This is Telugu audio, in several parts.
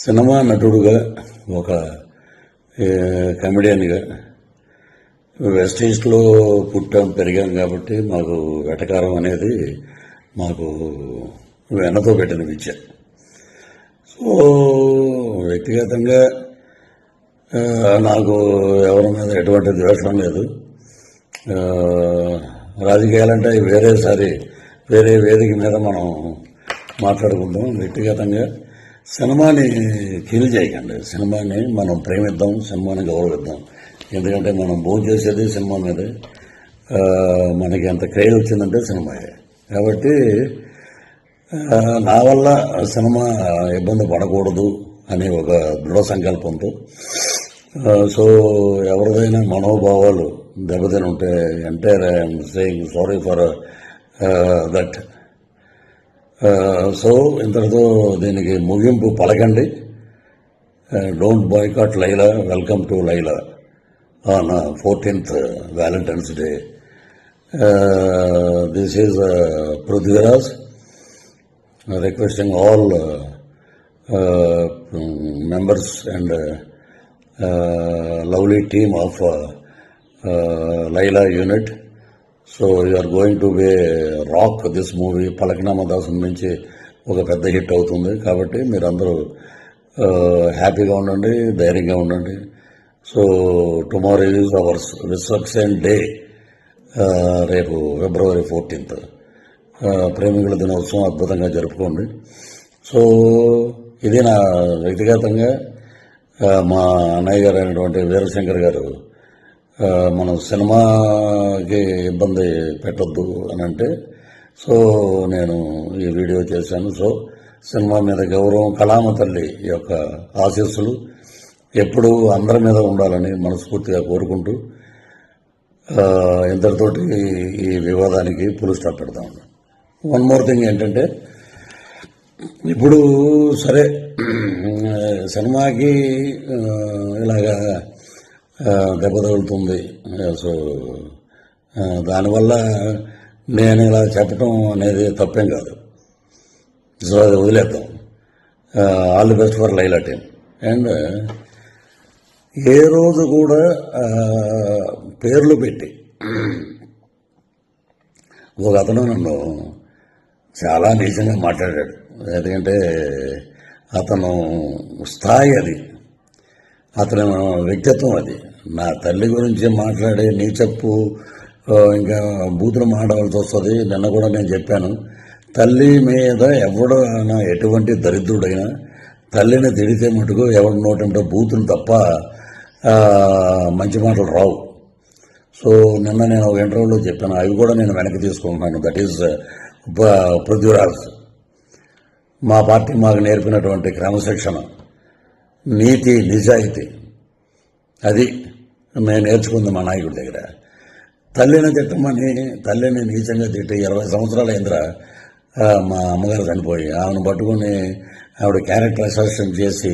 సినిమా నటుడుగా ఒక కమెడియన్గా వెస్ట్ ఈస్ట్లో పుట్టాం పెరిగాం కాబట్టి మాకు వెటకారం అనేది మాకు వెన్నతో పెట్టిన విద్య. సో వ్యక్తిగతంగా నాకు ఎవరి మీద ఎటువంటి ద్వేషం లేదు. రాజకీయాలంటే వేరే వేదిక మీద మనం మాట్లాడుకుందాం. వ్యక్తిగతంగా సినిమాని కిల్ చేయకండి. సినిమాని మనం ప్రేమిద్దాం, సినిమాని గౌరవిద్దాం. ఎందుకంటే మనం భోజనం చేసేది సినిమా మీదే. మనకి ఎంత క్రేజ్ వచ్చిందంటే సినిమాయే. కాబట్టి నా వల్ల సినిమా ఇబ్బంది పడకూడదు అనే ఒక దృఢ సంకల్పంతో సో ఎవరిదైనా మనోభావాలు దెబ్బతిని ఉంటే entire I'm saying sorry for that. So ఇంతటితో దీనికి ముగింపు పలకండి. Don't boycott Laila, welcome to Laila on 14th Valentine's Day. This is Prithviraj requesting all members and lovely team of Laila unit. So you're going to be rock this movie. పలకనామా దాసం నుంచి ఒక పెద్ద హిట్ అవుతుంది. కాబట్టి మీరందరూ హ్యాపీగా ఉండండి, ధైర్యంగా ఉండండి. So tomorrow is ours Vishwaksen day. రేపు February 14th ప్రేమికుల దినోత్సవం అద్భుతంగా జరుపుకోండి. సో ఇది నా వ్యక్తిగతంగా మా అన్నయ్య గారు అయినటువంటి వీరశంకర్ గారు మనం సినిమాకి ఇబ్బంది పెట్టొద్దు అని అంటే సో నేను ఈ వీడియో చేశాను. సో సినిమా మీద గౌరవం, కళామ తల్లి యొక్క ఆశీస్సులు ఎప్పుడూ అందరి మీద ఉండాలని మనస్ఫూర్తిగా కోరుకుంటూ ఇంతటితోటి ఈ వివాదానికి పులు స్టాప్ పెడతాం. వన్ మోర్ థింగ్ ఏంటంటే, ఇప్పుడు సరే సినిమాకి ఇలాగా దెబ్బ తగులుతుంది. సో దానివల్ల నేను ఇలా చెప్పటం అనేది తప్పేం కాదు. సో అది వదిలేద్దాం. All the best for Laila team. And ఏ రోజు కూడా పేర్లు పెట్టి ఒక అతను నన్ను చాలా నీచంగా మాట్లాడాడు. ఎందుకంటే అతను స్థాయి అది, అతని వ్యక్తిత్వం అది. నా తల్లి గురించి మాట్లాడే నీచప్పు ఇంకా బూతులు మాట్లాడాల్సి వస్తుంది. నిన్న కూడా నేను చెప్పాను, తల్లి మీద ఎవడైనా ఎటువంటి దరిద్రుడైనా తల్లిని తిడితే మటుకు ఎవరి నోటంటే బూతులు తప్ప మంచి మాటలు రావు. సో నిన్న నేను ఒక ఇంటర్వ్యూలో చెప్పాను, అవి కూడా నేను వెనక్కి తీసుకుంటున్నాను. That is Prithviraj. మా పార్టీ మాకు నేర్పినటువంటి క్రమశిక్షణ, నీతి, నిజాయితీ, అది మేము నేర్చుకుంది మా నాయకుడి దగ్గర. తల్లిని తిట్టమని, తల్లిని నీచంగా తిట్టి 20 సంవత్సరాల అయిందిరా మా అమ్మగారు చనిపోయి. ఆమెను పట్టుకుని ఆవిడ క్యారెక్టర్ అసాసినేషన్ చేసి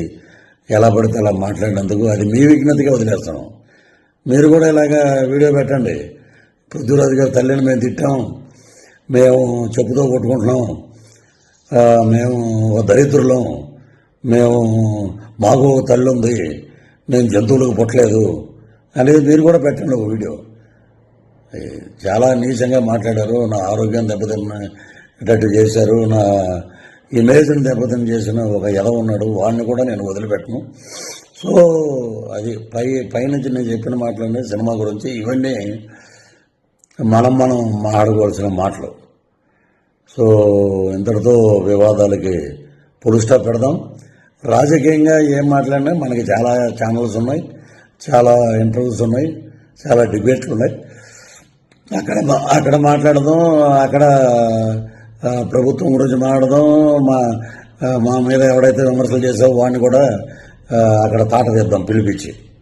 ఎలా పడితే అలా మాట్లాడినందుకు అది మీ విజ్ఞతగా వదిలేస్తాను. మీరు కూడా ఇలాగా వీడియో పెట్టండి. పృథ్వీరాజు గారు తల్లిని మేము తిట్టాం, మేము చెప్పుతో కొట్టుకుంటున్నాం, మేము దరిద్రులం, మేము మాకు తల్లి ఉంది, నేను జంతువులకు పుట్టలేదు అనేది మీరు కూడా పెట్టండి ఒక వీడియో. చాలా నీచంగా మాట్లాడారు, నా ఆరోగ్యం దెబ్బతిన్నట్టు చేశారు, నా ఇమేజ్ని దెబ్బతిని చేసిన ఒక ఎదవ ఉన్నాడు, వాడిని కూడా నేను వదిలిపెట్టను. సో అది పైనుంచి నేను చెప్పిన మాటలన్నీ సినిమా గురించి. ఇవన్నీ మనం మాట్లాడుకోవాల్సిన మాటలు. సో ఇంతటితో వివాదాలకి ఫుల్ స్టాప్ పెడదాం. రాజకీయంగా ఏం మాట్లాడినా మనకి చాలా ఛానల్స్ ఉన్నాయి, చాలా ఇంటర్వ్యూస్ ఉన్నాయి, చాలా డిబేట్లు ఉన్నాయి. అక్కడ మాట్లాడదాం, అక్కడ ప్రభుత్వం గురించి మాట్లాడదాం. మా మీద ఎవడైతే విమర్శలు చేసావో వాడిని కూడా అక్కడ తాట తీద్దాం పిలిపించి.